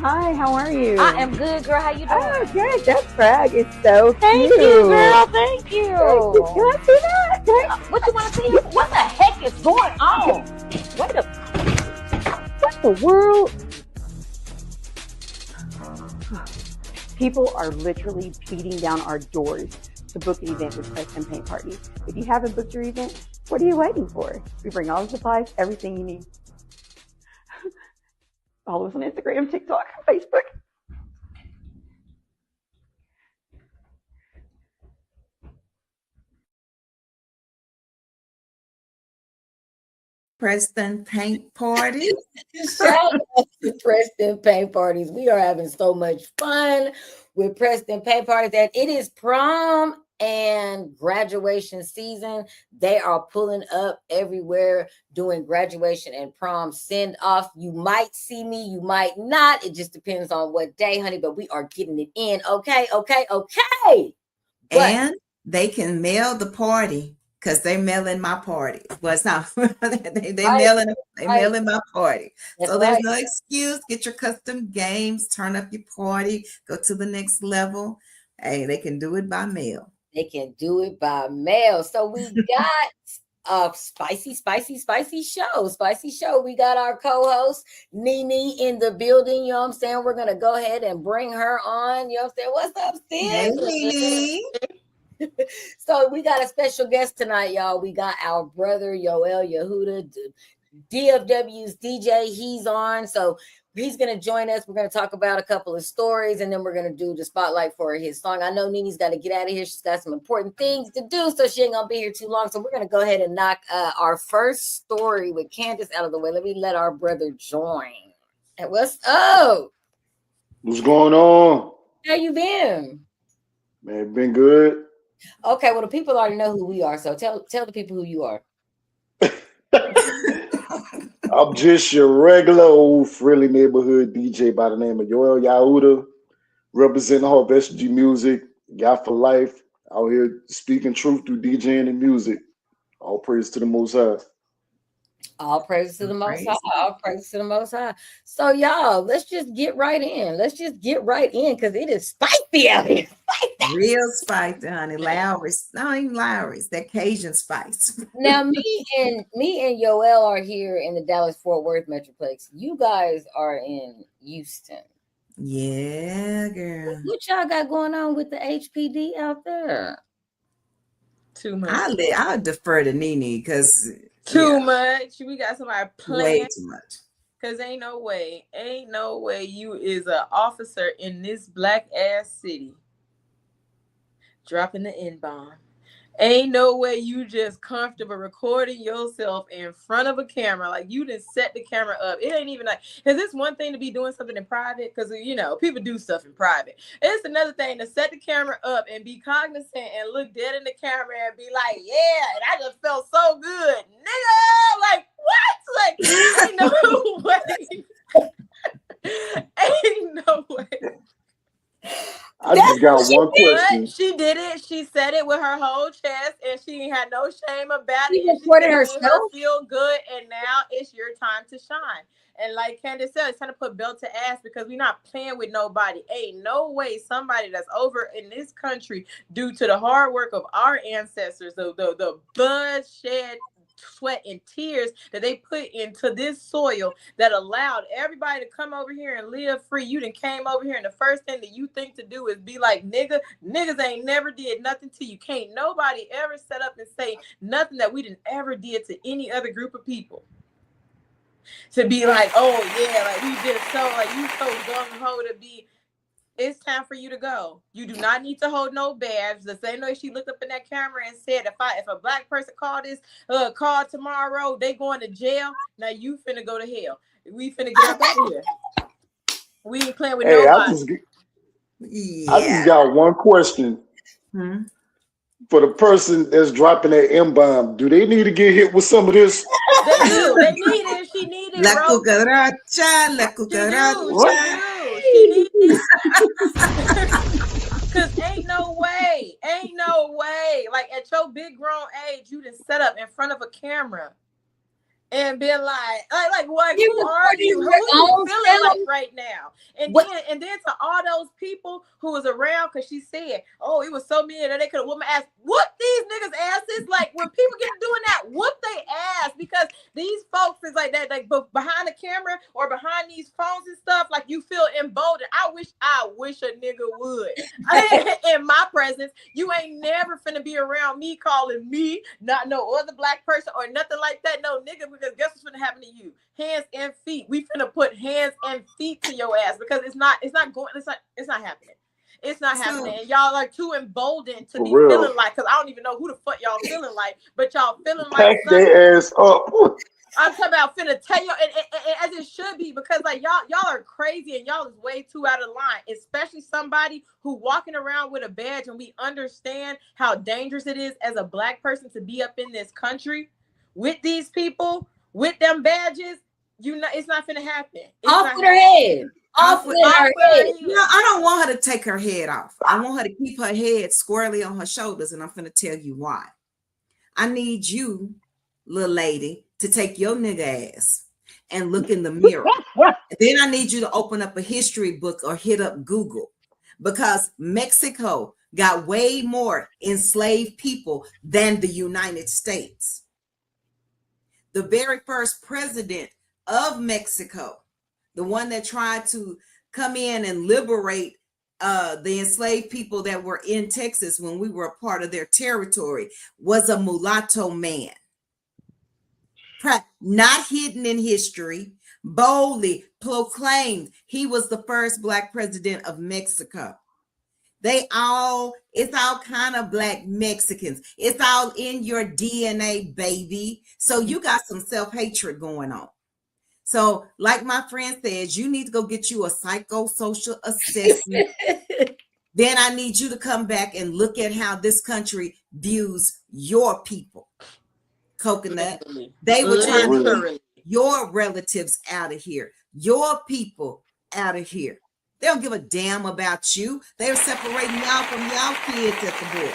Hi, how are you? I am good, girl. How you doing? Oh, good. That frag is so Thank cute. you, girl. Thank you. Can I see that? What you want to see? What the heck is going on? What the world? People are literally beating down our doors to book an event with Press and Paint Party. If you haven't booked your event, what are you waiting for? We bring all the supplies, everything you need. Follow us on Instagram, TikTok, Facebook. Preston Paint Party. Shout out to Preston Paint Parties. We are having so much fun with Preston Paint Parties that it is prom and graduation season. They are pulling up everywhere doing graduation and prom send off. You might see me, you might not. It just depends on what day, honey, but we are getting it in. Okay. But, and they can mail the party because they're mailing my party. Well, it's not. mailing my party. That's so there's no excuse. Get your custom games, turn up your party, go to the next level. Hey, they can do it by mail. They can do it by mail. So we got a spicy show. We got our co-host Nene in the building. You know what I'm saying? We're gonna go ahead and bring her on. You know what I'm saying? What's up, Steve? Hey, Nene. So we got a special guest tonight, y'all. We got our brother Yoel Yahudah, DFW's DJ. He's on, so he's gonna join us. We're gonna talk about a couple of stories, and then we're gonna do the spotlight for his song. I know Nene's got to get out of here. She's got some important things to do, so she ain't gonna be here too long. So we're gonna go ahead and knock our first story with Candace out of the way. Let our brother join. And what's up? What's going on? How you been? Man, been good. Okay, well, the people already know who we are, so tell the people who you are. I'm just your regular old friendly neighborhood DJ by the name of Yoel Yahudah, representing Harvest Music, God for Life, out here speaking truth through DJing and music. All praise to the Most High. All praise to the Most High. All praise to the Most High. So, y'all, let's just get right in. Because it is spicy out here. Real spicy, honey. Lowry's, not even Lowry's, that Cajun spice. Now, me and Yoel are here in the Dallas-Fort Worth Metroplex. You guys are in Houston. Yeah, girl. What y'all got going on with the HPD out there? Too much. I'll defer to Nene because too much. We got somebody playing way too much. Cause ain't no way you is an officer in this black ass city dropping the N-bomb. Ain't no way you just comfortable recording yourself in front of a camera. Like you didn't set the camera up. It ain't even like, because it's one thing to be doing something in private, because people do stuff in private. It's another thing to set the camera up and be cognizant and look dead in the camera and be like, yeah, and I just felt so good, nigga. Like what? Like ain't no way. I just got one question. She did it. She said it with her whole chest, and she had no shame about it. She recorded herself. Her feel good, and now it's your time to shine. And like Candace said, it's time to put belt to ass because we're not playing with nobody. Ain't no way somebody that's over in this country due to the hard work of our ancestors, the blood shed, sweat and tears that they put into this soil that allowed everybody to come over here and live free. You done came over here and the first thing that you think to do is be like, niggas ain't never did nothing to you. Can't nobody ever set up and say nothing that we didn't ever did to any other group of people. To be like, oh yeah, like we did so, like you so gung-ho to be. It's time for you to go. You do not need to hold no badge. The same way she looked up in that camera and said, if a black person call call tomorrow, they going to jail. Now you finna go to hell. We finna get up out of here. We ain't playing with nobody. I just got one question. For the person that's dropping that M-bomb, do they need to get hit with some of this? They do. They need it. She needed it, bro. She needs it. Because ain't no way. Like at your big grown age, you done set up in front of a camera and been like what? You Who are you? Who you feeling like right now? And then to all those people who was around, because she said, "Oh, it was so many that they could have whooped my ass." Whoop these niggas' asses. Like when people get doing that, whoop they ass, because these folks is like that, like behind the camera or behind these phones and stuff. Like you feel emboldened. I wish a nigga would. In my presence, you ain't never finna be around me calling me not no other black person or nothing like that. No nigga, because guess what's finna happen to you? Hands and feet. We finna put hands and feet to your ass, because it's not happening. It's not happening. And y'all are too emboldened to be feeling like, because I don't even know who the fuck y'all feeling like, but y'all feeling like their ass up. I'm talking about finna tell you, and as it should be, because like y'all are crazy and y'all is way too out of line, especially somebody who walking around with a badge, and we understand how dangerous it is as a black person to be up in this country with these people, with them badges. You know, it's not finna happen. Off with her head. Off with her head. No, I don't want her to take her head off. I want her to keep her head squarely on her shoulders, and I'm finna tell you why. I need you, little lady, to take your nigga ass and look in the mirror. Then I need you to open up a history book or hit up Google, because Mexico got way more enslaved people than the United States. The very first president of Mexico, the one that tried to come in and liberate the enslaved people that were in Texas when we were a part of their territory, was a mulatto man. Not hidden in history, boldly proclaimed he was the first black president of Mexico. It's all kind of black Mexicans. It's all in your DNA, baby. So you got some self-hatred going on. So like my friend says, you need to go get you a psychosocial assessment. Then I need you to come back and look at how this country views your people. Coconut, they were trying to get your relatives out of here, your people out of here. They don't give a damn about you. They're separating y'all from y'all kids at the border.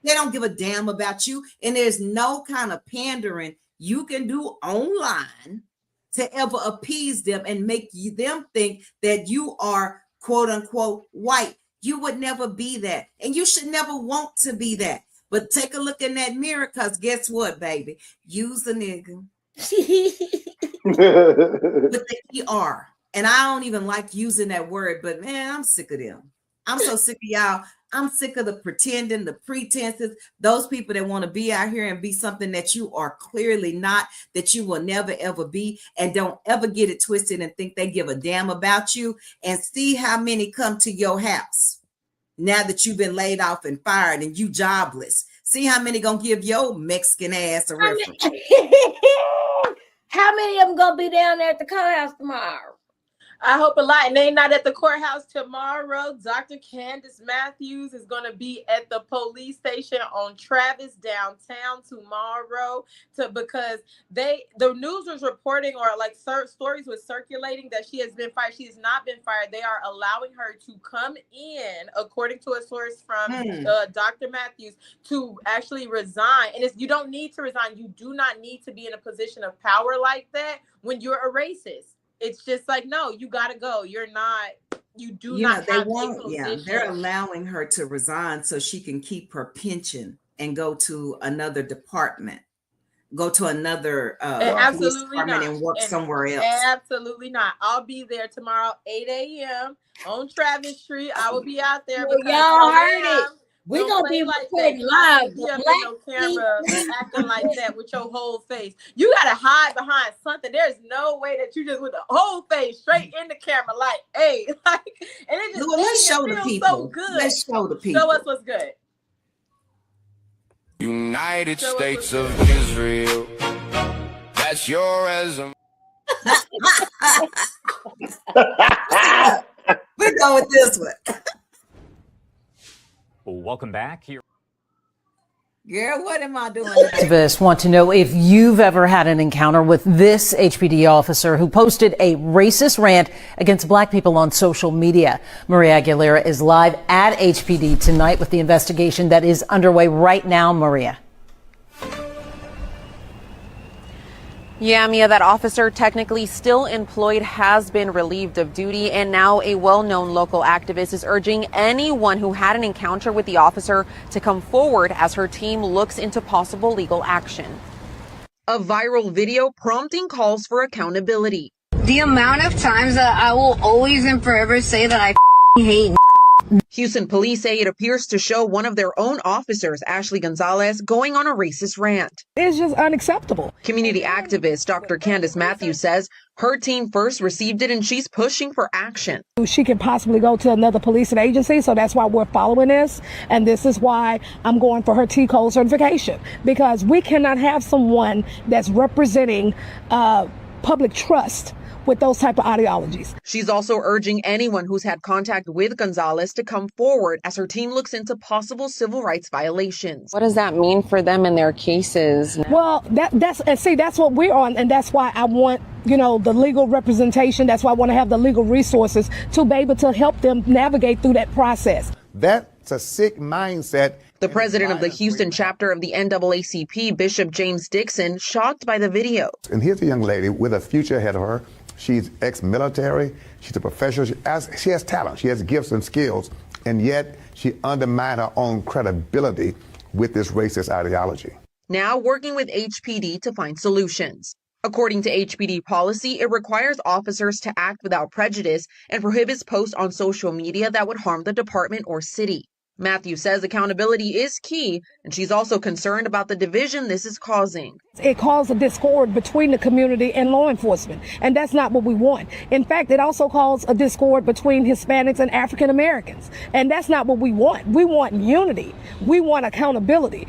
They don't give a damn about you. And there's no kind of pandering you can do online to ever appease them and make them think that you are quote unquote white. You would never be that. And you should never want to be that. But take a look in that mirror, because guess what, baby? Use a nigga. With the ER. And I don't even like using that word, but man, I'm sick of them. I'm so sick of y'all. I'm sick of the pretending, the pretenses, those people that want to be out here and be something that you are clearly not, that you will never, ever be. And don't ever get it twisted and think they give a damn about you. And see how many come to your house now that you've been laid off and fired and you jobless. See how many gonna give your Mexican ass a reference. How many of them gonna be down there at the courthouse tomorrow? I hope a lot. And they not at the courthouse tomorrow. Dr. Candace Matthews is going to be at the police station on Travis downtown tomorrow, because the news was reporting, or like stories was circulating, that she has been fired. She has not been fired. They are allowing her to come in, according to a source from Dr. Matthews, to actually resign. And you don't need to resign. You do not need to be in a position of power like that when you're a racist. It's just like, no, you gotta go. You do not have a position. They're allowing her to resign so she can keep her pension and go to another department, go to another police department and work somewhere else. Absolutely not. I'll be there tomorrow, 8 a.m. on Travis Street. I will be out there. Well, y'all heard it. We're gonna be recording live. No camera acting like that with your whole face. You gotta hide behind something. There's no way that you just with the whole face straight in the camera, like, hey, like, and it just let's show the people. So good. Let's show the people. Show us what's good. United States of Israel. That's your resume. We're going with this one. Welcome back here. Girl, what am I doing? Activists want to know if you've ever had an encounter with this HPD officer who posted a racist rant against black people on social media. Maria Aguilera is live at HPD tonight with the investigation that is underway right now. Maria. Yeah, Mia, that officer, technically still employed, has been relieved of duty, and now a well-known local activist is urging anyone who had an encounter with the officer to come forward as her team looks into possible legal action. A viral video prompting calls for accountability. The amount of times that I will always and forever say that I hate. Houston police say it appears to show one of their own officers, Ashley Gonzalez, going on a racist rant. It's just unacceptable. Community activist Dr. Candace Matthews says her team first received it and she's pushing for action. She could possibly go to another policing agency, so that's why we're following this. And this is why I'm going for her T-code certification, because we cannot have someone that's representing public trust with those type of ideologies. She's also urging anyone who's had contact with Gonzalez to come forward as her team looks into possible civil rights violations. What does that mean for them in their cases? Well, that's what we're on, and that's why I want, the legal representation. That's why I want to have the legal resources to be able to help them navigate through that process. That's a sick mindset. The president of the Houston chapter of the NAACP, Bishop James Dixon, shocked by the video. And here's a young lady with a future ahead of her. She's ex-military, she's a professional, she has talent, she has gifts and skills, and yet she undermined her own credibility with this racist ideology. Now working with HPD to find solutions. According to HPD policy, it requires officers to act without prejudice and prohibits posts on social media that would harm the department or city. Matthew says accountability is key, and she's also concerned about the division this is causing. It caused a discord between the community and law enforcement, and that's not what we want. In fact, it also caused a discord between Hispanics and African Americans, and that's not what we want. We want unity. We want accountability.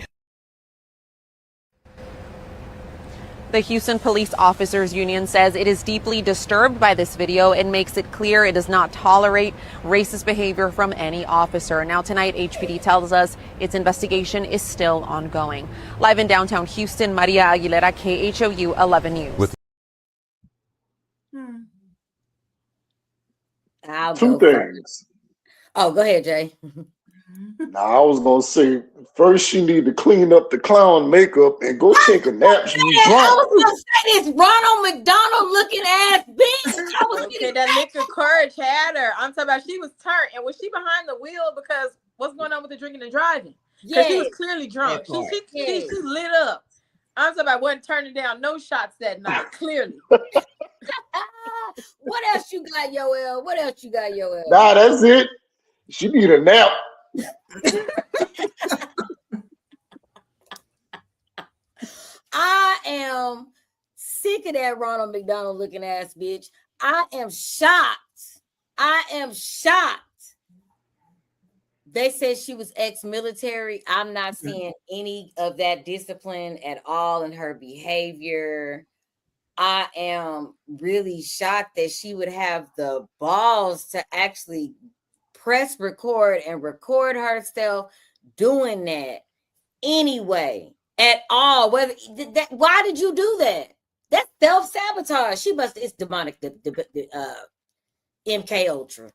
The Houston Police Officers Union says it is deeply disturbed by this video and makes it clear it does not tolerate racist behavior from any officer. Now tonight, HPD tells us its investigation is still ongoing. Live in downtown Houston, Maria Aguilera, KHOU 11 News. Two things. Oh, go ahead, Jay. Now, I was going to say, first she need to clean up the clown makeup and go take a nap. She's drunk. I was going to say this Ronald McDonald looking ass bitch. Okay, that liquor courage had her. I'm talking about she was turned. And was she behind the wheel? Because what's going on with the drinking and driving? Because she was clearly drunk. She lit up. I'm talking about wasn't turning down no shots that night, clearly. What else you got, Yoel? Nah, that's it. She need a nap. I am sick of that Ronald McDonald looking ass bitch. I am shocked. They said she was ex-military. I'm not seeing any of that discipline at all in her behavior. I am really shocked that she would have the balls to actually press record and record herself doing that anyway at all. Why did you do that? That's self-sabotage. It's demonic. The MK Ultra.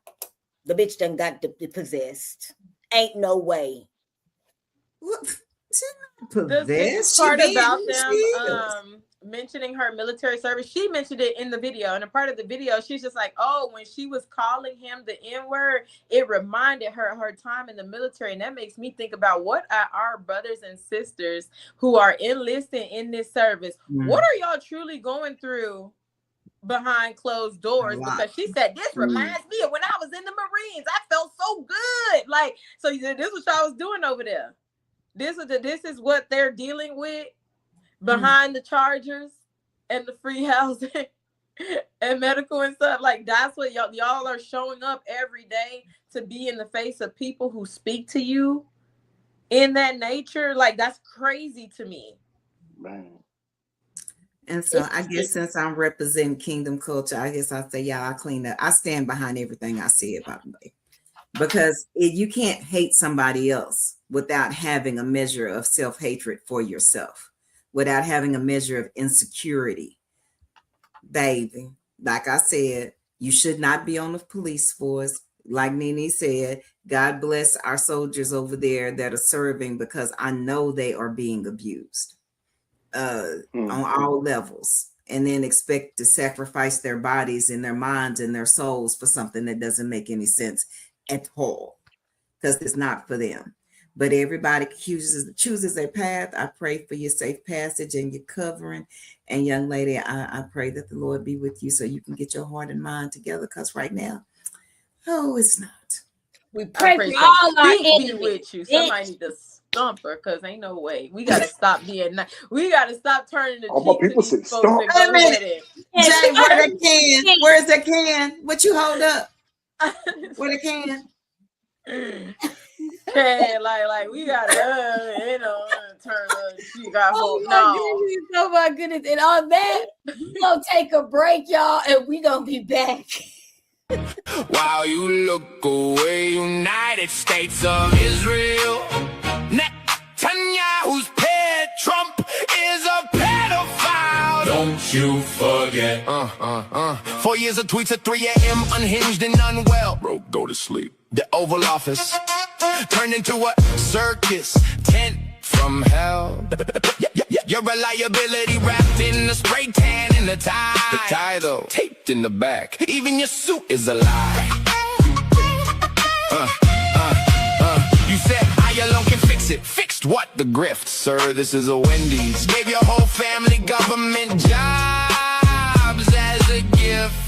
The bitch done got possessed. Ain't no way. The part about them mentioning her military service, she mentioned it in the video. And a part of the video, she's just like, oh, when she was calling him the N-word, it reminded her of her time in the military. And that makes me think about what are our brothers and sisters who are enlisting in this service. What are y'all truly going through behind closed doors? Because she said, this reminds me of when I was in the Marines. I felt so good. Like, so this is what y'all was doing over there. This is what they're dealing with behind the Chargers and the free housing and medical and stuff. Like, that's what y'all are showing up every day to be in the face of people who speak to you in that nature. Like, that's crazy to me. Man. And so I guess since I'm representing kingdom culture, I guess I'll say, yeah, I clean up. I stand behind everything I said, by the way, because you can't hate somebody else without having a measure of self-hatred for yourself, without having a measure of insecurity. Baby, like I said, you should not be on the police force. Like Nene said, God bless our soldiers over there that are serving, because I know they are being abused on all levels. and then expect to sacrifice their bodies and their minds and their souls for something that doesn't make any sense at all, because it's not for them. But everybody chooses their path. I pray for your safe passage and your covering. And young lady, I pray that the Lord be with you so you can get your heart and mind together, because right now, it's not. We pray for all our enemies. Be with you. Somebody need to stump her, because ain't no way. We got to stop being nice. We got to stop turning the cheeks to these folks and go ahead and... Jay, where the can? Where's the can? What you hold up? Where the can? Okay, like we gotta turn the cheek off. Oh my goodness. And on that, we gonna take a break, y'all, and we gonna be back. While you look away, United States of Israel, Netanyahu's pet Trump is a pedophile. Don't you forget. 4 years of tweets at 3 a.m. unhinged and unwell. Bro, go to sleep. The Oval Office turned into a circus tent from hell. Your reliability wrapped in a spray tan and a tie. The tie though, taped in the back. Even your suit is a lie. You said I alone can fix it. Fixed what? The grift. Sir, this is a Wendy's. Gave your whole family government jobs as a gift.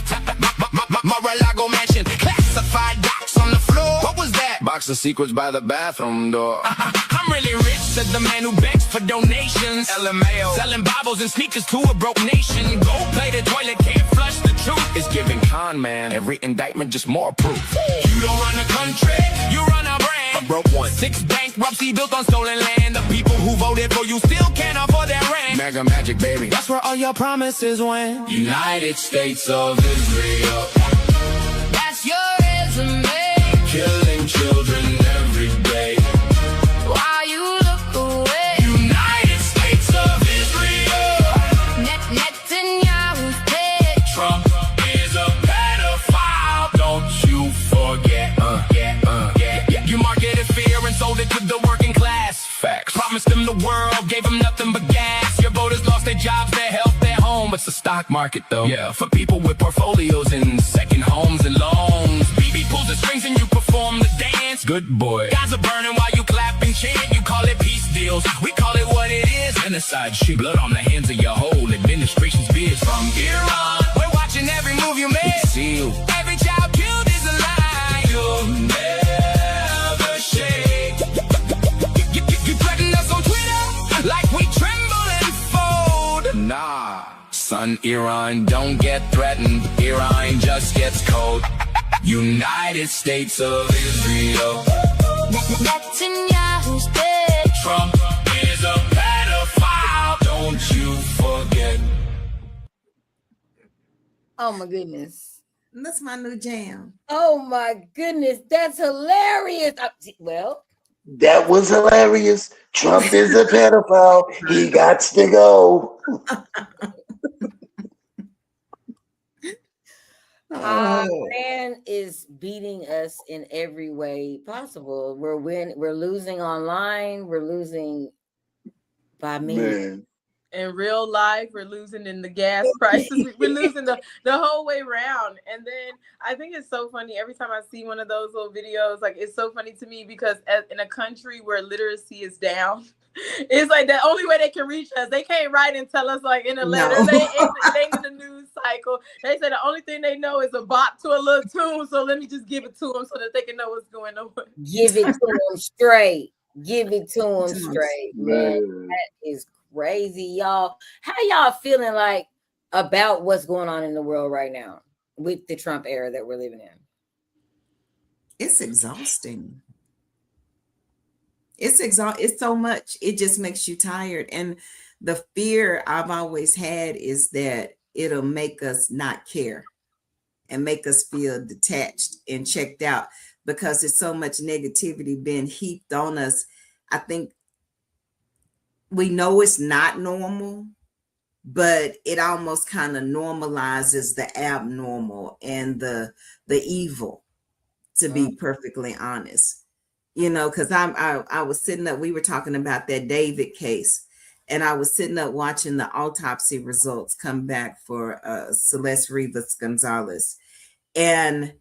Mar-a-Lago mansion, classified docs on the floor. What was that? Box of secrets by the bathroom door. I'm really rich, said the man who begs for donations. LMAO, selling Bibles and sneakers to a broke nation. Gold plated toilet, can't flush the truth. It's giving con man, every indictment just more proof. You don't run a country, you run a brand. A broke one. 6 bankruptcy built on stolen land. The people who voted for you still can't afford their rent. Mega magic, baby, that's where all your promises went. United States of Israel. That's your resume. Killing children every day. While you look away. United States of Israel. Netanyahu's dead. Trump is a pedophile. Don't you forget. You marketed fear and sold it to the working class. Facts. Promised them the world, gave them nothing but gas. Your voters lost their jobs, their health, their home. It's the stock market though. Yeah, for people with portfolios and second homes and loans. BB pulls the strings and you perform the dance. Good boy. Guys are burning while you clap and chant. You call it peace deals. We call it what it is. Genocide shit. Blood on the hands of your whole administration's beards. From Iran, we're watching every move you make. See you. Every child killed is a lie. You'll never shake. You threaten us on Twitter like we tremble and fold. Nah, son, Iran don't get threatened. Iran just gets cold. United States of Israel. Netanyahu's dead. Trump is a pedophile. Don't you forget. Oh my goodness. That's my new jam. Oh my goodness. That's hilarious. Well, that was hilarious. Trump is a pedophile. He got to go. Man is beating us in every way possible. We're losing online. We're losing by me. In real life, we're losing in the gas prices. We're losing the whole way around. And then I think it's so funny every time I see one of those little videos. Like, it's so funny to me because in a country where literacy is down, it's like the only way they can reach us. They can't write and tell us like in a letter. No. They ain't in the news cycle. They say the only thing they know is a bop to a little tune. So let me just give it to them so that they can know what's going on. Give it to them straight. Give it to them straight, man. That is crazy, y'all. How y'all feeling like about what's going on in the world right now with the Trump era that we're living in? It's exhausting. It's so much. It just makes you tired. And the fear I've always had is that it'll make us not care and make us feel detached and checked out because there's so much negativity being heaped on us. I think we know it's not normal, but it almost kind of normalizes the abnormal and the evil, to be perfectly honest. You know, because I was sitting up, we were talking about that David case, and I was sitting up watching the autopsy results come back for Celeste Rivas Gonzalez. And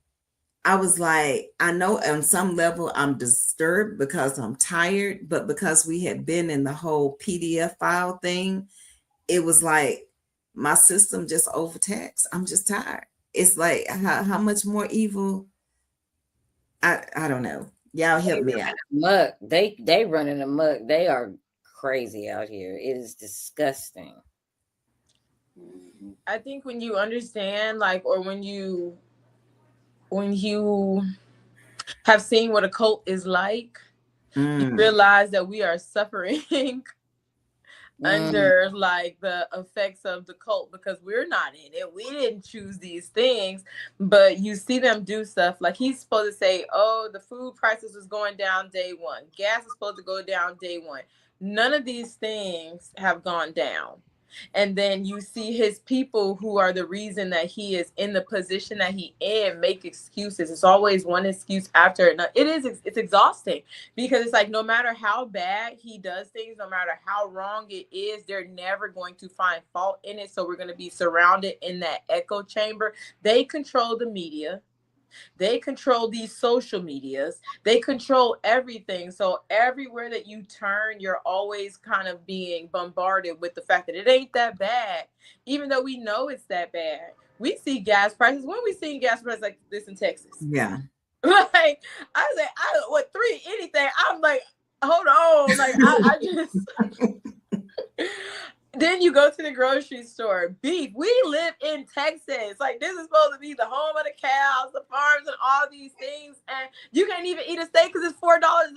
I was like, I know on some level I'm disturbed because I'm tired, but because we had been in the whole PDF file thing, it was like my system just overtaxed. I'm just tired. It's like how much more evil? I don't know. Y'all help me out. Muck. They running amok. They are crazy out here. It is disgusting. I think when you understand, like, or when you have seen what a cult is like, you realize that we are suffering under like the effects of the cult because we're not in it. We didn't choose these things, but you see them do stuff like he's supposed to say, oh, the food prices was going down day one. Gas is supposed to go down day one. None of these things have gone down. And then you see his people who are the reason that he is in the position that he in make excuses. It's always one excuse after another. It's exhausting because it's like no matter how bad he does things, no matter how wrong it is, they're never going to find fault in it. So we're going to be surrounded in that echo chamber. They control the media. They control these social medias. They control everything. So everywhere that you turn, you're always kind of being bombarded with the fact that it ain't that bad, even though we know it's that bad. We see gas prices. When we see gas prices like this in Texas? Yeah. Like I say, what $3 anything? I'm like, hold on. Like I just. Then you go to the grocery store. Beef. We live in Texas. Like this is supposed to be the home of the cows, the farms, and all these things. And you can't even eat a steak because it's $40 in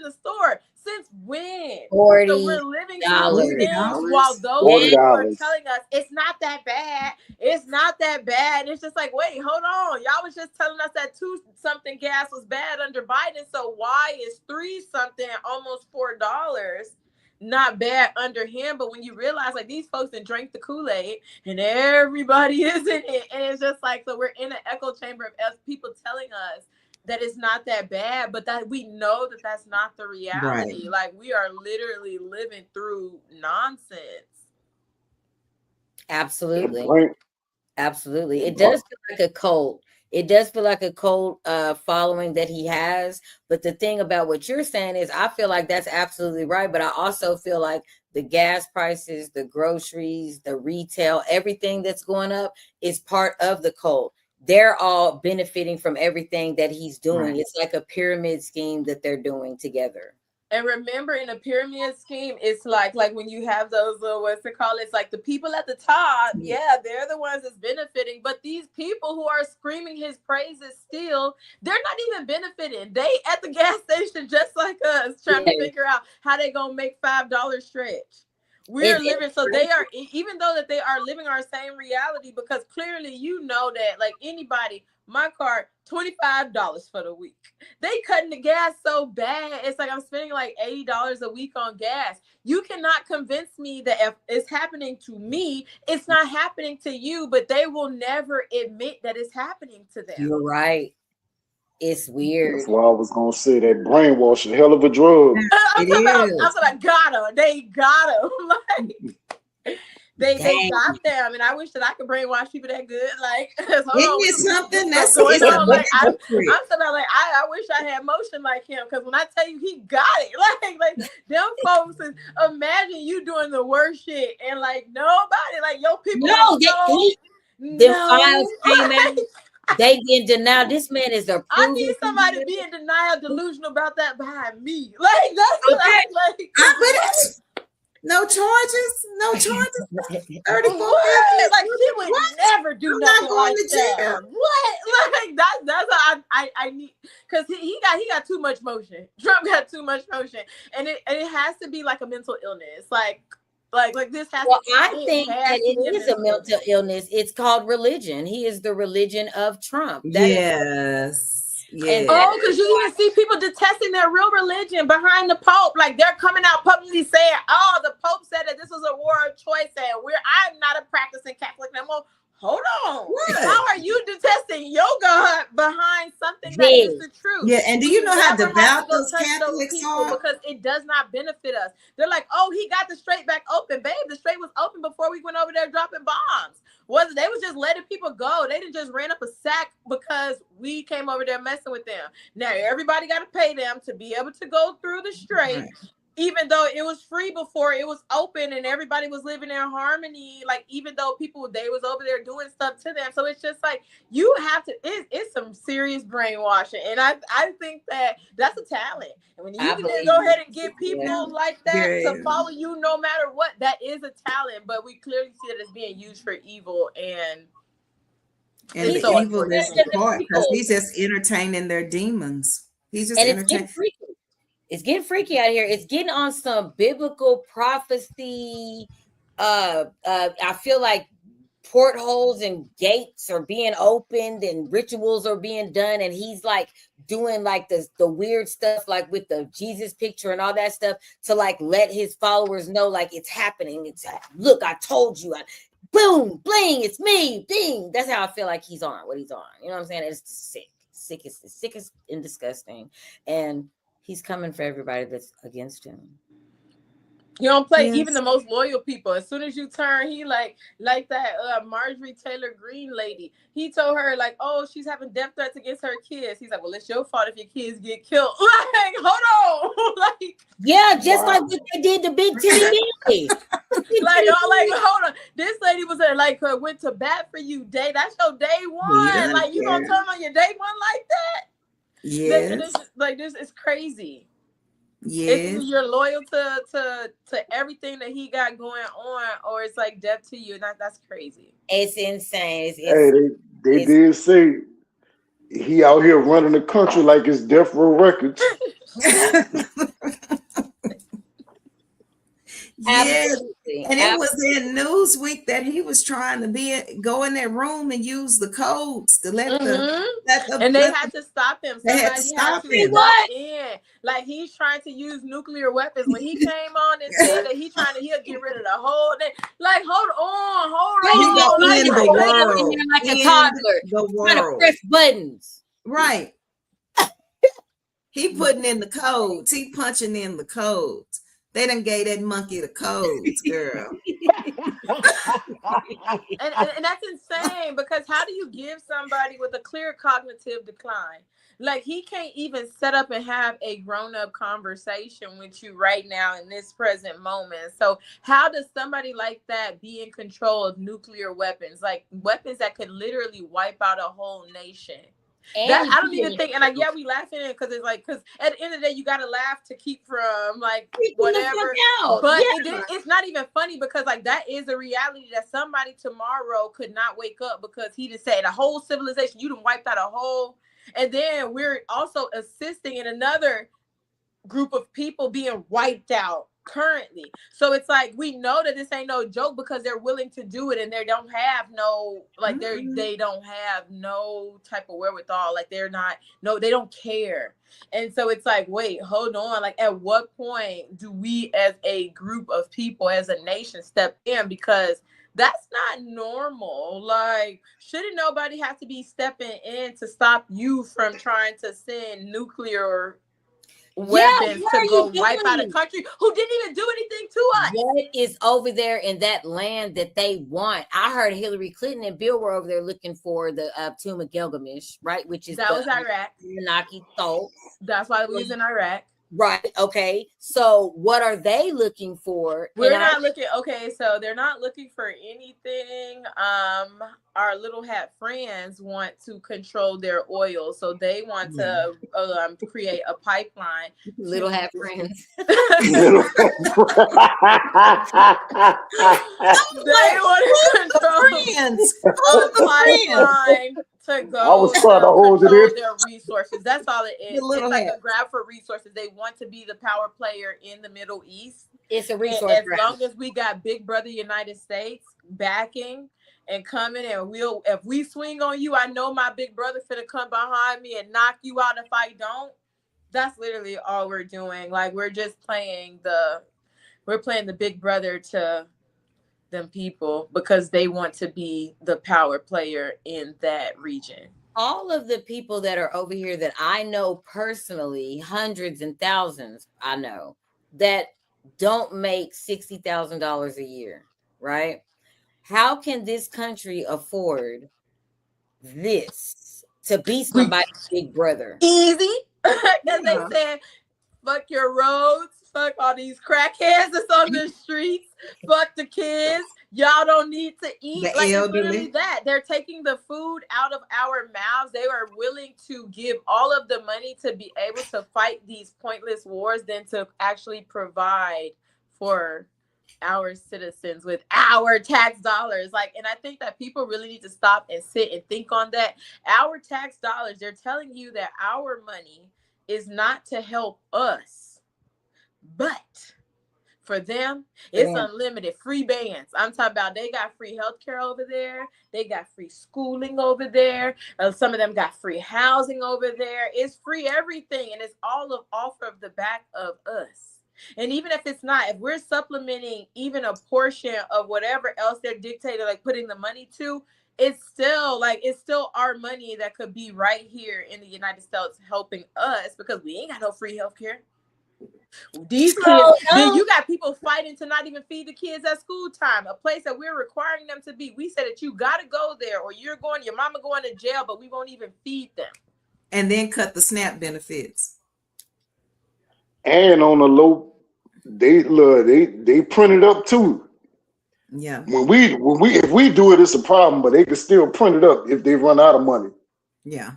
the store. Since when? $40. So we're living through these things while those people are telling us it's not that bad. It's not that bad. It's just like, wait, hold on. Y'all was just telling us that 2-something gas was bad under Biden. So why is 3-something almost $4? Not bad under him, but when you realize like these folks that drank the Kool-Aid and everybody is in it, and it's just like, so we're in an echo chamber of people telling us that it's not that bad, but that we know that that's not the reality. Right. Like we are literally living through nonsense. Absolutely. Absolutely. It does feel like a cult. It does feel like a cult following that he has. But the thing about what you're saying is I feel like that's absolutely right. But I also feel like the gas prices, the groceries, the retail, everything that's going up is part of the cult. They're all benefiting from everything that he's doing. Right. It's like a pyramid scheme that they're doing together. And remember, in a pyramid scheme, it's like when you have those little, what's it called? It's like the people at the top, yeah, they're the ones that's benefiting. But these people who are screaming his praises still, they're not even benefiting. They at the gas station just like us, trying to figure out how they gonna make $5 stretch. We're living, so they are, even though that they are living our same reality, because clearly you know that like anybody, my car, $25 for the week. They cutting the gas so bad. It's like I'm spending like $80 a week on gas. You cannot convince me that if it's happening to me, it's not happening to you, but they will never admit that it's happening to them. You're right. It's weird. That's why I was gonna say that brainwash is a hell of a drug. I'm talking got them. They got them. Like they got them, and I wish that I could brainwash people that good. Like, isn't it something that's going on? Like, I'm somebody like I wish I had motion like him, because when I tell you he got it, like them folks is, imagine you doing the worst shit and like nobody, like your people. The files came out. They in denial. This man is a. I need somebody to be in denial, delusional about that behind me. Like that's what I'm like. No charges. 34. Like she would never do nothing like that. What? Like that's how I need, because he got too much motion. Trump got too much motion, and it has to be like a mental illness. Like this has. Well, I think that it is a mental illness. It's called religion. He is the religion of Trump. Yes. Oh, because you even see people detesting their real religion behind the Pope. Like they're coming out publicly saying, "Oh, the Pope said that this was a war of choice, and I'm not a practicing Catholic no more." Hold on. What? How are you detesting your God behind something that is the truth. Yeah, and do you know how devout those touch Catholics those people are? because it does not benefit us. They're like, oh, he got the strait back open, babe. The strait was open before we went over there dropping bombs. They was just letting people go. They didn't just ran up a sack because we came over there messing with them. Now everybody got to pay them to be able to go through the strait. Right. Even though it was free before it was open and everybody was living in harmony, like even though they was over there doing stuff to them. So it's just like you have to, it's some serious brainwashing. And I think that's a talent. And when you can go ahead and get people like that to follow you no matter what, that is a talent. But we clearly see that it's being used for evil and the evil is the part because he's just entertaining their demons. He's just entertaining. It's getting freaky out here. It's getting on some biblical prophecy. I feel like portholes and gates are being opened and rituals are being done. And he's like doing like the weird stuff, like with the Jesus picture and all that stuff to like let his followers know like it's happening. It's like, look, I told you. Boom, bling, it's me, bing. That's how I feel like he's on, what he's on. You know what I'm saying? It's sickest and disgusting. And he's coming for everybody that's against him. You don't play even the most loyal people. As soon as you turn, he like that Marjorie Taylor Greene lady. He told her like, oh, she's having death threats against her kids. He's like, well, it's your fault if your kids get killed. Like, hold on. Like, yeah, just like what they did to Big Titty Billy. Hold on. This lady was went to bat for you, day. That's your day one. Like, you gonna turn on your day one like that? Yes. This is crazy. Yes. You're loyal to everything that he got going on, or it's like death to you. That's crazy. It's insane. They did say he out here running the country like it's Death Row Records. Yes, and it was in Newsweek that he was trying to go in that room and use the codes to let they had to stop him. Somebody had to stop him. Like he's trying to use nuclear weapons. When he came on and said that he'll get rid of the whole thing. Like, hold on. He's like a toddler trying to press buttons. Right. He putting in the codes. He punching in the codes. They done gave that monkey the codes, girl. and that's insane because how do you give somebody with a clear cognitive decline? Like he can't even set up and have a grown-up conversation with you right now in this present moment. So how does somebody like that be in control of nuclear weapons? Like weapons that could literally wipe out a whole nation. I don't even think, and we laughing at it because it's like, because at the end of the day, you got to laugh to keep from like whatever. But it's not even funny because like that is a reality that somebody tomorrow could not wake up because he just said a whole civilization, you done wiped out a whole, and then we're also assisting in another group of people being wiped out currently. So it's like we know that this ain't no joke because they're willing to do it and they don't have no like they don't have no type of wherewithal, like they don't care. And so it's like, wait, hold on, like at what point do we as a group of people, as a nation, step in? Because that's not normal. Like, shouldn't nobody have to be stepping in to stop you from trying to send nuclear weapons to go wipe out a country who didn't even do anything to us? What is over there in that land that they want? I heard Hillary Clinton and Bill were over there looking for the tomb of Gilgamesh, right? Which is was Iraq. Anunnaki thought. That's why we was in Iraq. Right. Okay. So what are they looking for? We're not looking. Okay. So they're not looking for anything. Our little hat friends want to control their oil. So they want to create a pipeline. Little hat friends. They want to control a pipeline to go. I was trying to hold it in. Their resources. That's all it is. It's like a grab for resources. They want to be the power player in the Middle East. It's a resource. And as long as we got Big Brother United States backing and coming, and if we swing on you, I know my big brother finna come behind me and knock you out if I don't. That's literally all we're doing. Like we're just playing the Big Brother to them people because they want to be the power player in that region. all of the people that are over here that I know personally, hundreds and thousands, I know, that don't make $60,000 a year, right? How can this country afford this to be somebody's big brother? Easy. Because they said, fuck your roads, fuck all these crackheads that's on the streets, fuck the kids. Y'all don't need to eat. The Like, it's elderly. literally that. They're taking the food out of our mouths. They are willing to give all of the money to be able to fight these pointless wars than to actually provide for our citizens with our tax dollars. Like, and I think that people really need to stop and sit and think on that. Our tax dollars, they're telling you that our money is not to help us, but for them, it's unlimited free bands. I'm talking about they got free healthcare over there. They got free schooling over there. Some of them got free housing over there. It's free everything, and it's all off of the back of us. And even if it's not, if we're supplementing even a portion of whatever else they're dictating, like putting the money to, it's still our money that could be right here in the United States helping us, because we ain't got no free healthcare. These kids, then you got people fighting to not even feed the kids at school time, a place that we're requiring them to be. We said that you got to go there or your mama going to jail, but we won't even feed them. And then cut the SNAP benefits. And on the low, they print it up too. Yeah. If we do it, it's a problem, but they can still print it up if they run out of money. Yeah.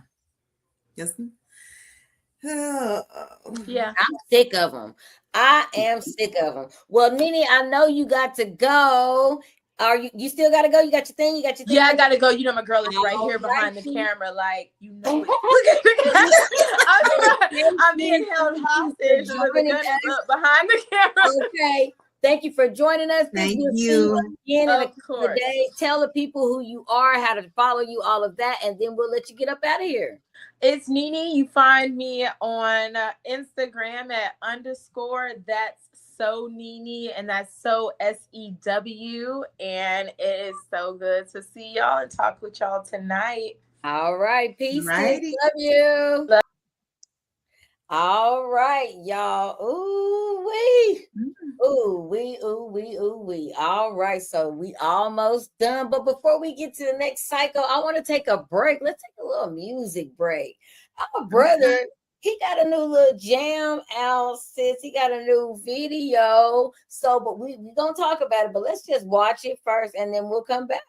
Yes. Yeah, I'm sick of them. I am sick of them. Well, Nene, I know you got to go. Are you still got to go? You got your thing? Yeah, I got to go. You know, my girl is right here behind the camera. Like, you know it. I'm being held hostage. With the gun up behind the camera. Okay. Thank you for joining us. Thank you. you. Again in a couple of days. Tell the people who you are, how to follow you, all of that, and then we'll let you get up out of here. It's Nene. You find me on Instagram at _that's so Nene, and that's so SEW, and it is so good to see y'all and talk with y'all tonight. All right, peace. Righty. Love you. All right, y'all. Ooh wee. Ooh wee, ooh wee, ooh wee. All right, so we almost done. But before we get to the next cycle, I want to take a break. Let's take a little music break. Our brother, he got a new little jam out, sis. He got a new video. So, but we're gonna talk about it, but let's just watch it first and then we'll come back.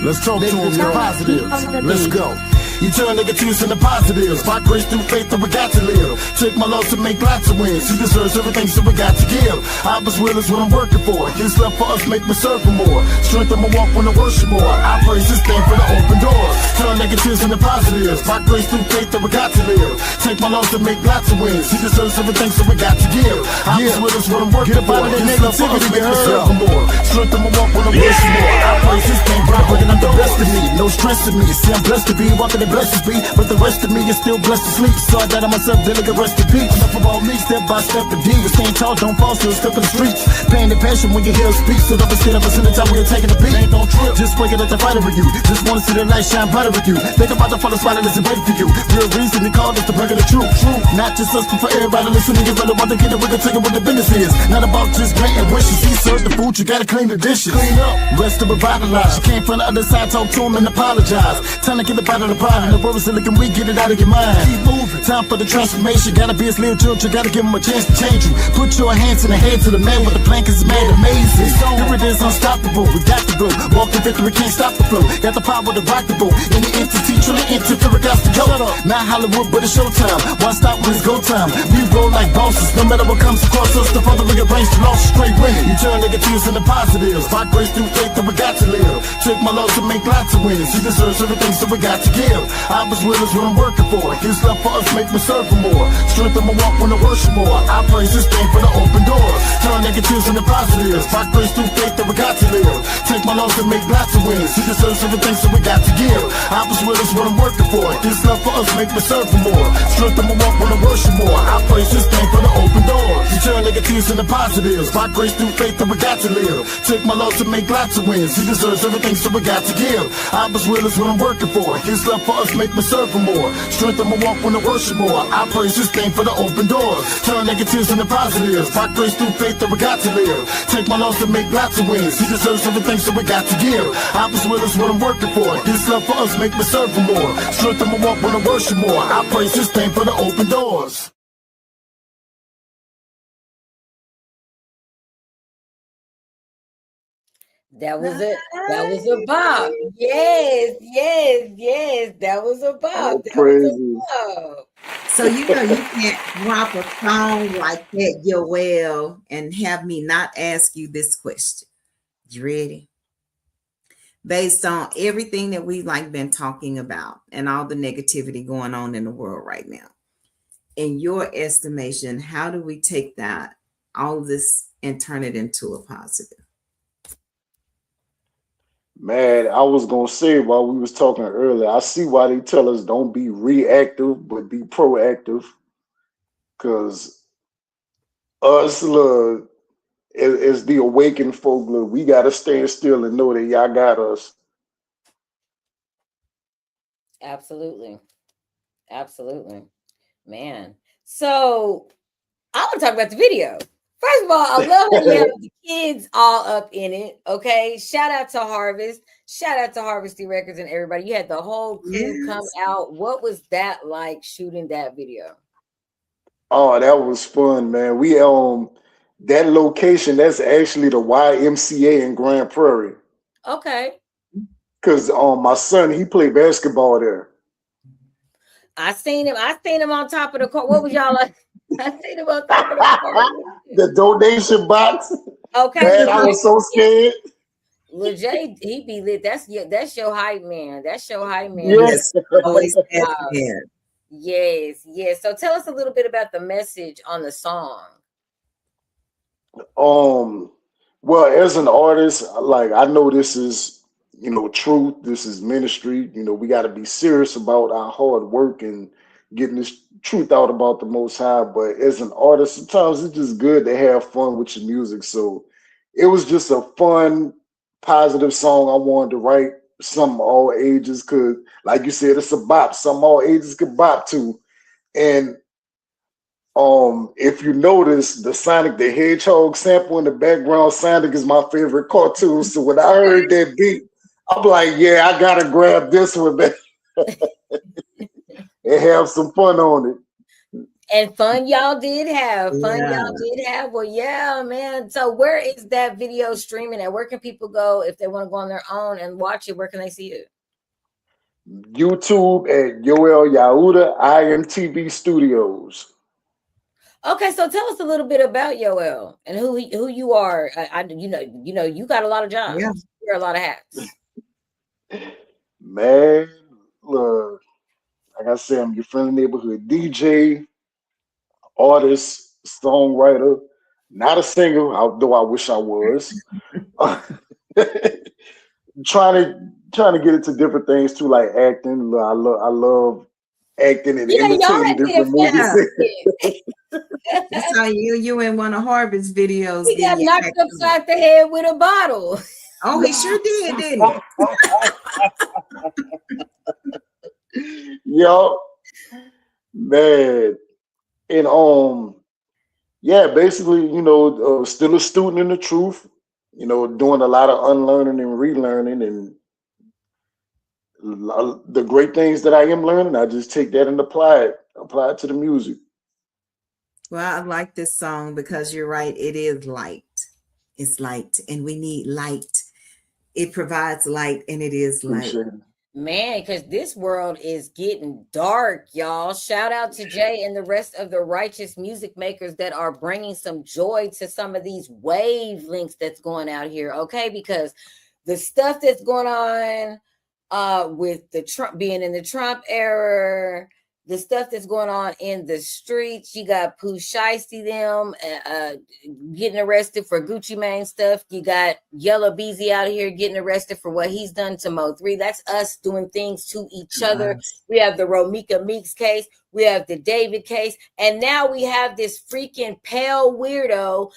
Let's talk to them, the positives. Let's go. You turn negatives into positives. By grace through faith that we got to live. Take my love to make lots of wins. He deserves everything, so we got to give. Abba's will is what I'm working for. His love for us make me serve for more. Strength in my walk when I worship more. I praise His name for the open doors. Turn negatives into positives. By grace through faith that we got to live. Take my love to make lots of wins. He deserves everything, so we got to give. Abba's will is what I'm working for. His love for us make me serve for more. Strength in my walk when I worship more. I praise His name for bringing up the best of me. No stress in me. See, I'm blessed to be walking in blessings be, but the rest of me is still blessed to sleep. So I died on myself, delicate rest in peace. Enough about me, step by step to D. You stand tall, don't fall, still step in the streets. Pain and passion when you hear speak. So don't be scared of us in the time when you're taking the beat. Ain't no trip, just waking up the fighter with you. Just wanna see the light shine brighter with you. Think about the father spotting is waiting for you. Real reason he called us to bring the truth. Not just us, but for everybody listening. You better want to get it with the ticket what the business is. Not about just granting wishes. He served the food, you gotta clean the dishes. Clean up, rest to revitalize. You came from the other side, talk to him and apologize. Time to get up out of the pride and the world is looking weak, get it out of your mind. Keep moving. Time for the transformation. Gotta be his little children. Gotta give him a chance to change you. Put your hands in the hands of the man with the plan, cause it's made amazing. Here it is, unstoppable. We got the glow. Walk in victory, can't stop the flow. Got the power to rock the boat. Any entity, truly interfere, got to go. Not Hollywood, but it's showtime. Why stop when it's go time? We roll like bosses. No matter what comes across us, the father rearrange the loss, straight winning. You turn negatives into positives. By grace through faith that we got to live. Take my love to make lots of wins. wins. He deserves everything, so we got to give. I was with us what I'm working for. His love for us make me serve for more. Strength in my walk when I worship more. I praise His name for the open doors. Turn negatives into positives. By grace through faith that we got to live. Take my loss and make lots of wins. He deserves everything, so we got to give. I was with us what I'm working for. His love for us make me serve for more. Strength in my walk when I worship more. I praise His name for the open doors. You turn negatives into positives. By grace through faith that we got to live. Take my loss and make lots of wins. He deserves everything, so we got to give. I was with us what I'm working for. His love for us make me serve for more. Strength in my walk when I worship more. I praise His name for the open doors. Turn negatives into positives. By grace through faith that we got to live. Take my loss and make lots of wins. He deserves everything, so we got to give. I was with us what I'm working for. His love for us make me serve for more. Strength in my walk when I worship more. I praise His name for the open doors. That was a bop. Yes, yes, yes. That was a bop. That was a bop. So you can't drop a song like that, Yoel, and have me not ask you this question. You ready? Based on everything that we've been talking about and all the negativity going on in the world right now, in your estimation, how do we take that, all this, and turn it into a positive? Man, I was gonna say while we was talking earlier, I see why they tell us don't be reactive, but be proactive. Cause us, look, as the awakened folk, look, we gotta stand still and know that y'all got us. Absolutely. Absolutely. Man. So I want to talk about the video. First of all, I love how you have the kids all up in it. Okay. Shout out to Harvest. Shout out to Harvesty Records and everybody. You had the whole crew come out. What was that like shooting that video? Oh, that was fun, man. We that location, that's actually the YMCA in Grand Prairie. Okay. Cause my son, he played basketball there. I seen him on top of the court. What was y'all like? I seen him on top of the court. The donation box. Okay. Man, I was so scared. Lil J, he be lit. That's your hype man. That's your hype man. Yes, always has been. Yes, yes. So tell us a little bit about the message on the song. Well, as an artist, I know this is, truth. This is ministry. We got to be serious about our hard work and getting this truth out about the Most High. But as an artist, sometimes it's just good to have fun with your music. So it was just a fun, positive song I wanted to write. Some all ages could, like you said, it's a bop. Some all ages could bop to. And if you notice, the Sonic the Hedgehog sample in the background, Sonic is my favorite cartoon. So when I heard that beat, I'm like, yeah, I gotta grab this one, man. And have some fun on it. And fun y'all did have. Y'all did have. Well, yeah, man. So where is that video streaming at? Where can people go if they want to go on their own and watch it? Where can they see it? YouTube at Yoel Yahudah IMTV Studios. Okay, so tell us a little bit about Yoel and who you are. You got a lot of jobs. Yeah. You wear a lot of hats. Man, look, like I said, I'm your friendly neighborhood DJ, artist, songwriter, not a singer, although I wish I was. Trying to get into different things too, like acting. I love acting and imitating different movies. That's how you in one of Harvest's videos. He got knocked upside the head with a bottle. Oh, he sure did, didn't he? Yo, man. And yeah, basically, still a student in the truth, doing a lot of unlearning and relearning, and the great things that I am learning, I just take that and apply it to the music. Well, I like this song because you're right. It is light. It's light, and we need light. It provides light, and it is light. Man, because this world is getting dark, y'all. Shout out to Jay and the rest of the righteous music makers that are bringing some joy to some of these wavelengths that's going out here, okay? Because the stuff that's going on with the Trump being in the Trump era, the stuff that's going on in the streets. You got Pooh Shiesty them getting arrested for Gucci Mane stuff. You got Yellow Beezy out here getting arrested for what he's done to Mo3. That's us doing things to each other. We have the Romika Meeks case. We have the David case. And now we have this freaking pale weirdo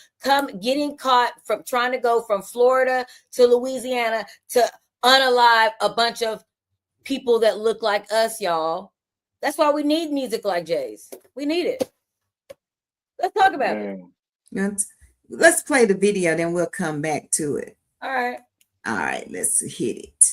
getting caught from trying to go from Florida to Louisiana to unalive a bunch of people that look like us, y'all. That's why we need music like Jay's. We need it. Let's talk about it. Let's play the video, then we'll come back to it. All right. All right, let's hit it.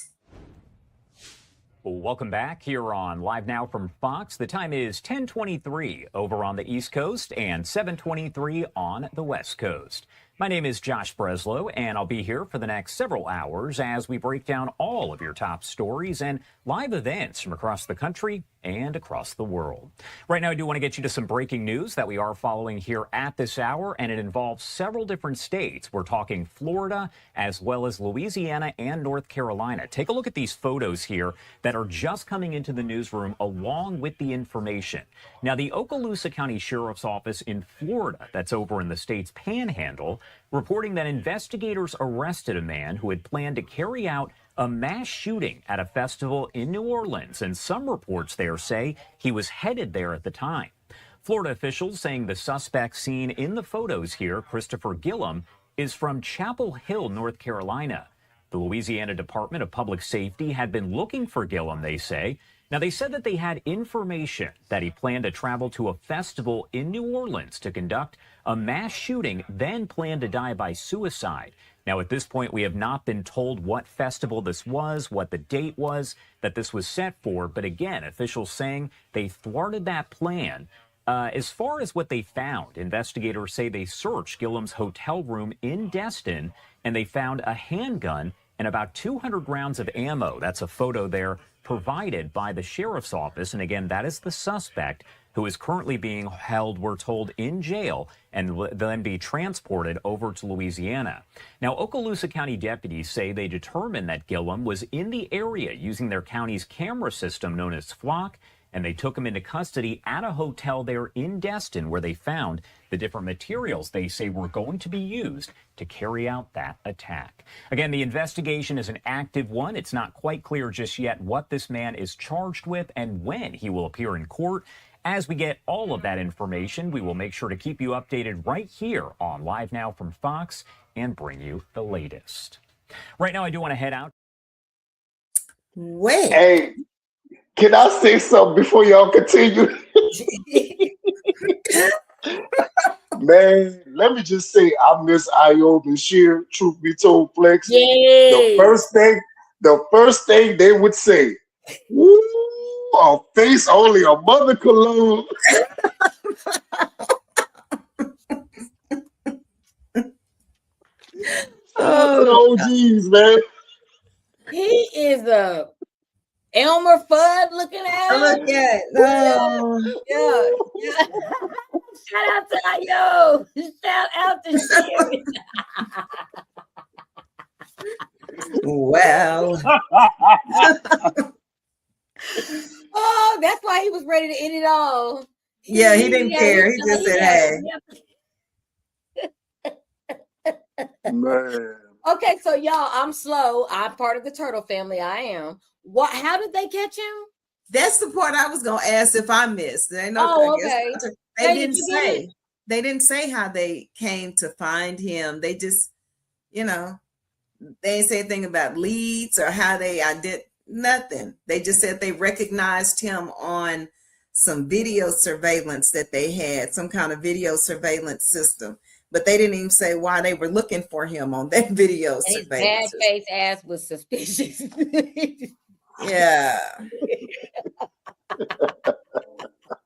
Well, welcome back here on Live Now from Fox. The time is 10:23 over on the East Coast and 7:23 on the West Coast. My name is Josh Breslow, and I'll be here for the next several hours as we break down all of your top stories and live events from across the country and across the world. Right now, I do want to get you to some breaking news that we are following here at this hour, and it involves several different states. We're talking Florida as well as Louisiana and North Carolina. Take a look at these photos here that are just coming into the newsroom along with the information. Now, the Okaloosa County Sheriff's Office in Florida, that's over in the state's panhandle, reporting that investigators arrested a man who had planned to carry out a mass shooting at a festival in New Orleans, and some reports there say he was headed there at the time. Florida officials saying the suspect seen in the photos here, Christopher Gillum, is from Chapel Hill, North Carolina. The Louisiana Department of Public Safety had been looking for Gillum, they say. Now, they said that they had information that he planned to travel to a festival in New Orleans to conduct a mass shooting, then planned to die by suicide. Now, at this point, we have not been told what festival this was, what the date was that this was set for. But again, officials saying they thwarted that plan. As far as what they found, investigators say they searched Gillum's hotel room in Destin, and they found a handgun and about 200 rounds of ammo. That's a photo there provided by the sheriff's office. And again, that is the suspect who is currently being held, we're told, in jail and will then be transported over to Louisiana. Now, Okaloosa County deputies say they determined that Gillum was in the area using their county's camera system known as Flock, and they took him into custody at a hotel there in Destin where they found the different materials they say were going to be used to carry out that attack. Again, the investigation is an active one. It's not quite clear just yet what this man is charged with and when he will appear in court. As we get all of that information, we will make sure to keep you updated right here on Live Now from Fox and bring you the latest. Right now, I do want to head out. Wait. Hey, can I say something before y'all continue? Man, let me just say I miss Io Bashir, truth be told, Flex. Yay. The first thing they would say, woo, a face only a mother cologne. Oh, geez, man. He is a Elmer Fudd looking at him. Look at Yeah. Shout out to Io. Shout out to Sherry. Well. Oh, that's why he was ready to end it all. Yeah, he didn't care. He just said, hey. Man. Okay, so y'all, I'm slow. I'm part of the turtle family. I am. What? How did they catch him? That's the part I was gonna ask if I missed. Okay. They didn't say. They didn't say how they came to find him. They just, they didn't say anything about leads or how they nothing. They just said they recognized him on some video surveillance that they had, some kind of video surveillance system. But they didn't even say why they were looking for him on that video surveillance. His bad face ass was suspicious. Yeah.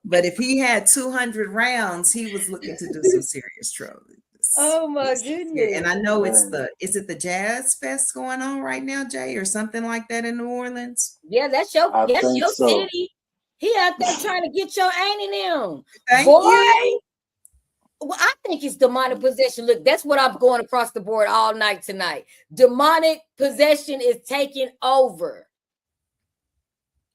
But if he had 200 rounds, he was looking to do some serious trouble. Oh my goodness. And I know is it the Jazz Fest going on right now, Jay, or something like that in New Orleans? Yeah, that's your so. city. He out there trying to get your ain't in him. Thank Boy. you. Well, I think it's demonic possession. Look, that's what I'm going across the board all night tonight. Demonic possession is taking over.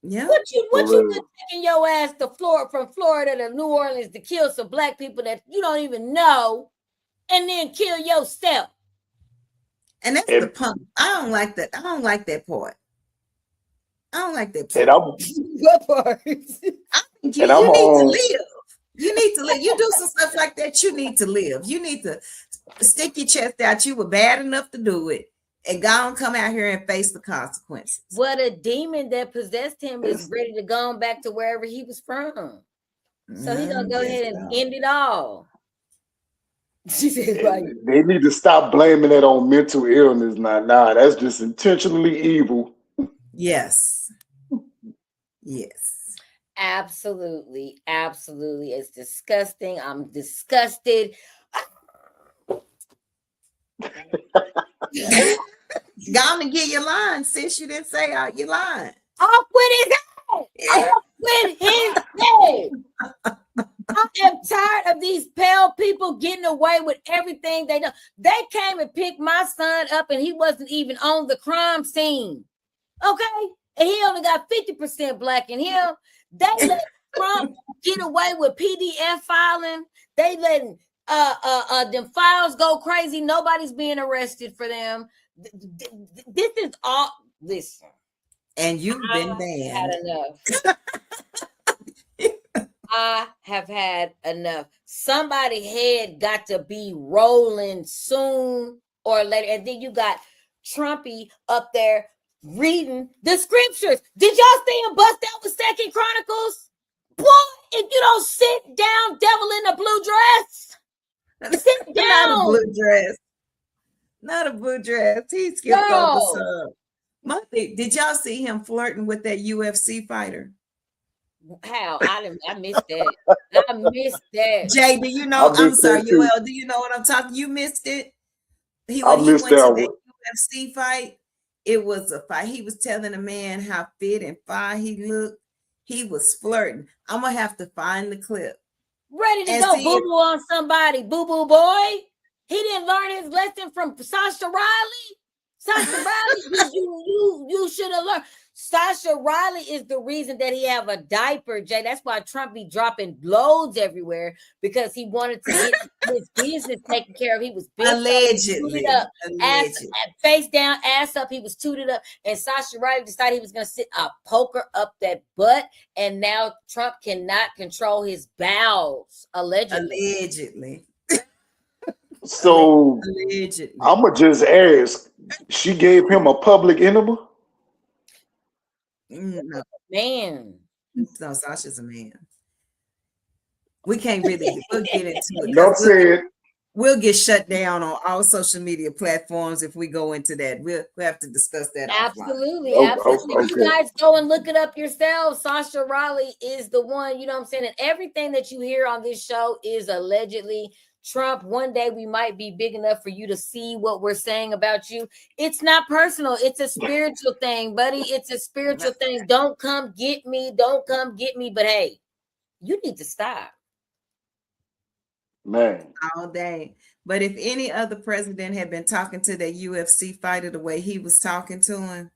Yeah. What For you real. been taking your ass to Florida, from Florida to New Orleans to kill some black people that you don't even know, and then kill yourself? And that's And the punk. I don't like that. I don't like that part. I don't like that and part. I'm What part? and I'm You need to on. live. You need to live. You do some stuff like that, you need to live. You need to stick your chest out. You were bad enough to do it. And God come out here and face the consequences. What a demon that possessed him is ready to go on back to wherever he was from. So he's gonna go ahead and end it all. She said, right. They need to stop blaming it on mental illness. Nah, that's just intentionally evil. Yes. Yes. Absolutely. Absolutely. It's disgusting. I'm disgusted. Gonna get your line, sis. You didn't say out your line. Off with his head. Off with his head. I am tired of these pale people getting away with everything they know. They came and picked my son up and he wasn't even on the crime scene. Okay? And he only got 50% black in him. They let Trump get away with PDF filing. They letting them files go crazy. Nobody's being arrested for them. This is all. Listen. And you've been banned. Had enough. I have had enough. Somebody's head got to be rolling soon or later. And then you got Trumpy up there reading the scriptures. Did y'all see him bust out with 2nd Chronicles? Boy, if you don't sit down, devil in a blue dress, sit down. Not a blue dress. Not a blue dress. He skipped over some. Monday, did y'all see him flirting with that UFC fighter? How? I missed that. I missed that. Jay, do you know? I'm sorry, Yoel. Do you know what I'm talking? You missed it. When he went to that UFC fight, it was a fight. He was telling a man how fit and fine he looked. He was flirting. I'm gonna have to find the clip. Ready to go boo-boo on somebody, boo-boo boy. He didn't learn his lesson from Sasha Riley. Sasha Riley, you should have learned. Sasha Riley is the reason that he have a diaper, Jay. That's why Trump be dropping loads everywhere, because he wanted to get his business taken care of. He was allegedly up, ass, face down, ass up. He was tooted up, and Sasha Riley decided he was going to sit a poker up that butt, and now Trump cannot control his bowels. Allegedly. So I'm gonna just ask. She gave him a public enema. No. Man. No, Sasha's a man. We can't really. We'll get into it. No said. We'll get shut down on all social media platforms if we go into that. We'll have to discuss that. Absolutely, offline. absolutely. Okay. You guys go and look it up yourselves. Sasha Riley is the one. You know what I'm saying? And everything that you hear on this show is allegedly Trump. One day we might be big enough for you to see what we're saying about you. It's not personal. It's a spiritual thing, buddy. It's a spiritual thing. Don't come get me. Don't come get me. But hey, you need to stop. Man. All day. But if any other president had been talking to that UFC fighter the way he was talking to him,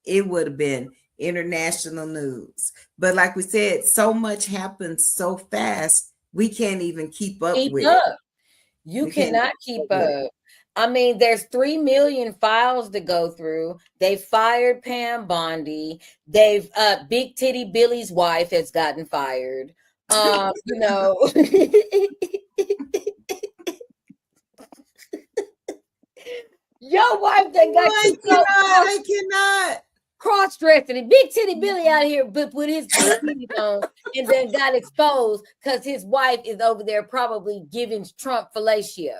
it would have been international news. But like we said, so much happens so fast, we can't even keep up with it. You cannot keep up. I mean, there's 3 million files to go through. They fired Pam Bondi. They've Big Titty Billy's wife has gotten fired. You know. Your wife that got I cannot cross-dressing and Big Titty Billy out here with his titties on, and then got exposed because his wife is over there probably giving Trump fellatio.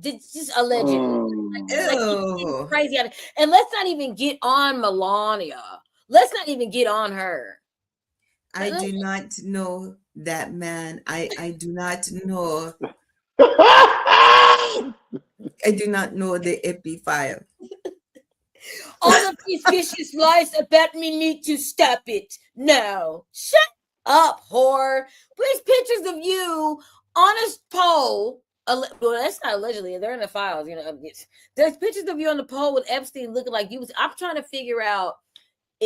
Just allegedly. Like crazy. And let's not even get on Melania. Let's not even get on her. I do not know that man. I do not know. I do not know the epi file. All of these vicious lies about me need to stop it. No. Shut up, whore. There's pictures of you on a pole. Well, that's not allegedly. They're in the files. You know, there's pictures of you on the pole with Epstein looking like you was. I'm trying to figure out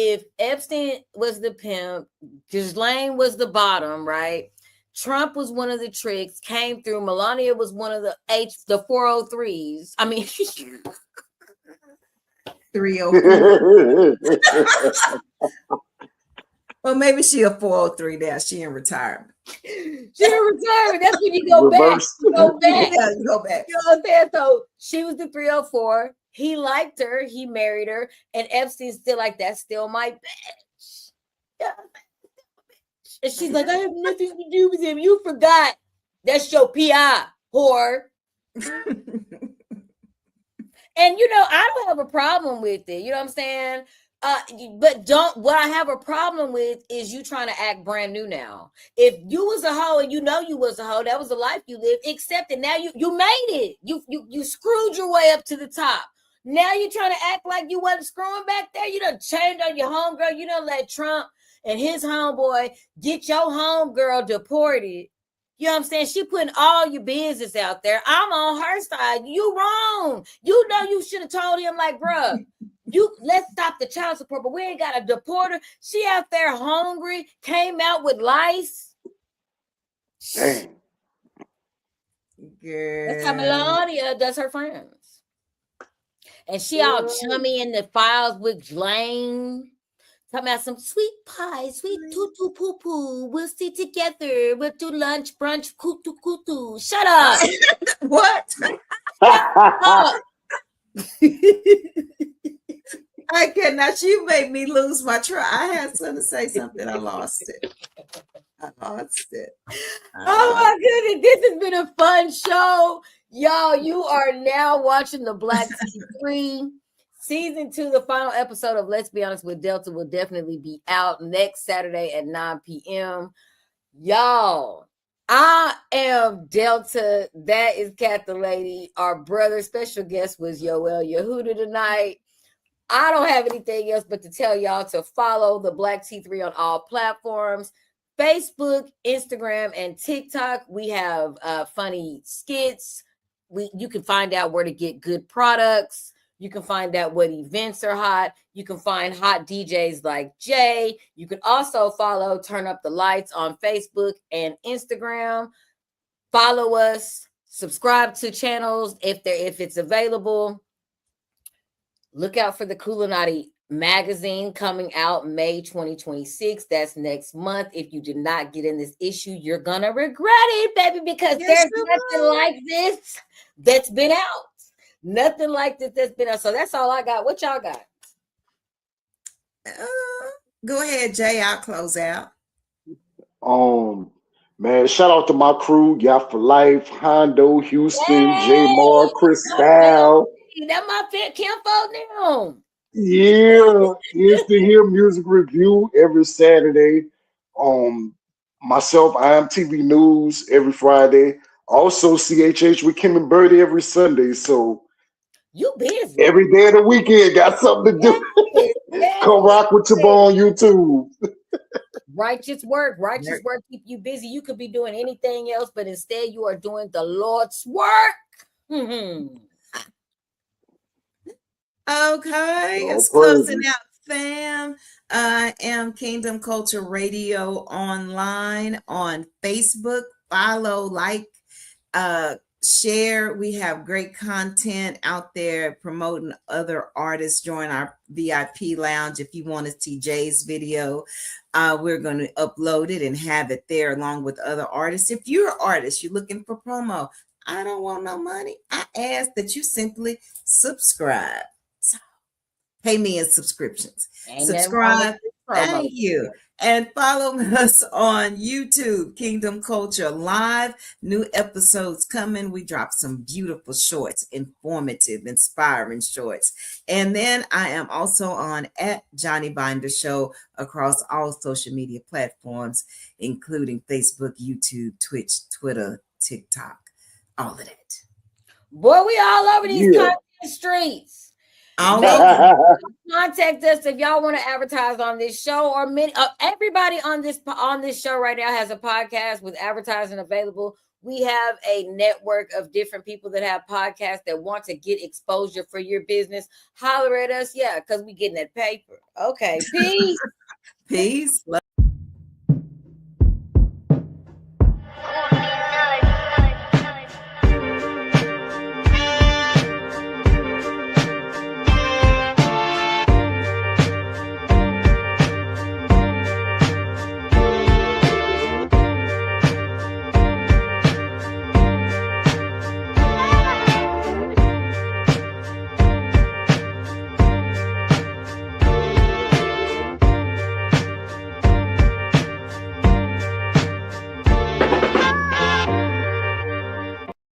if Epstein was the pimp, Ghislaine was the bottom, right? Trump was one of the tricks, came through. Melania was one of the 403s. I mean, 304. Well, maybe she a 403 now. She in retirement. She in retirement. That's when you go back. You go back. Yeah, you go back. You know what I'm saying? So she was the 304. He liked her. He married her. And Epstein's still like, that's still my bitch. Yeah. And she's like, I have nothing to do with him. You forgot. That's your PI, whore. And, you know, I don't have a problem with it. You know what I'm saying? But what I have a problem with is you trying to act brand new now. If you was a hoe and you know you was a hoe, that was the life you lived, except that now you made it. You screwed your way up to the top. Now you're trying to act like you wasn't screwing back there. You done changed on your homegirl. You done let Trump and his homeboy get your homegirl deported. You know what I'm saying? She putting all your business out there. I'm on her side. You wrong. You know you should have told him, like, bruh, let's stop the child support, but we ain't got to deport her. She out there hungry, came out with lice. Dang. Girl. That's how Melania does her friends. And she all chummy in the files with Jane. Talking about some sweet pie, sweet tutu poo poo. We'll sit together. We'll do lunch, brunch, kutu kutu. Shut up. What? Shut up. I cannot. You made me lose my track. I had something to say something. I lost it. Oh my goodness. This has been a fun show. Y'all, you are now watching the Black T3. Season 2, the final episode of Let's Be Honest with Delta will definitely be out next Saturday at 9 p.m. Y'all, I am Delta. That is Katt the Lady. Our brother special guest was Yoel Yahudah tonight. I don't have anything else but to tell y'all to follow the Black T3 on all platforms. Facebook, Instagram, and TikTok. We have funny skits. You can find out where to get good products. You can find out what events are hot. You can find hot DJs like Jay. You can also follow Turn Up the Lights on Facebook and Instagram. Follow us. Subscribe to channels if it's available. Look out for the Kulinati magazine coming out May 2026. That's next month. If you did not get in this issue, you're going to regret it, baby, because there's nothing like this that's been out. Nothing like this that's been out. So that's all I got. What y'all got? Go ahead, Jay. I'll close out. Man, shout out to my crew, Y'all for Life, Hondo, Houston, J Mar, Cristal. That my fit kinfolk now. Yeah, Instant Here Music Review every Saturday. Myself, I Am TV News every Friday. Also, CHH with Kim and Birdie every Sunday. So you busy every day of the weekend, got something to do. Yes. Come rock with Tabo on YouTube. Righteous work keep you busy. You could be doing anything else, but instead you are doing the Lord's work. Okay, it's closing out, fam. I am Kingdom Culture Radio online on Facebook. Follow, like, share. We have great content out there promoting other artists. Join our VIP lounge if you want to see Jay's video. We're going to upload it and have it there along with other artists. If you're an artist, you're looking for promo, I don't want no money. I ask that you simply subscribe. Pay me in subscriptions. Subscribe. Thank you. And follow us on YouTube, Kingdom Culture Live. New episodes coming. We drop some beautiful shorts, informative, inspiring shorts. And then I am also on at Johnny Binder Show across all social media platforms, including Facebook, YouTube, Twitch, Twitter, TikTok, all of that. Boy, we all over these content streets. Contact us if y'all want to advertise on this show, or everybody on this show right now has a podcast with advertising available. we have a network of different people that have podcasts that want to get exposure for your business, holler at us. Yeah, because we getting that paper. Okay, peace. Peace.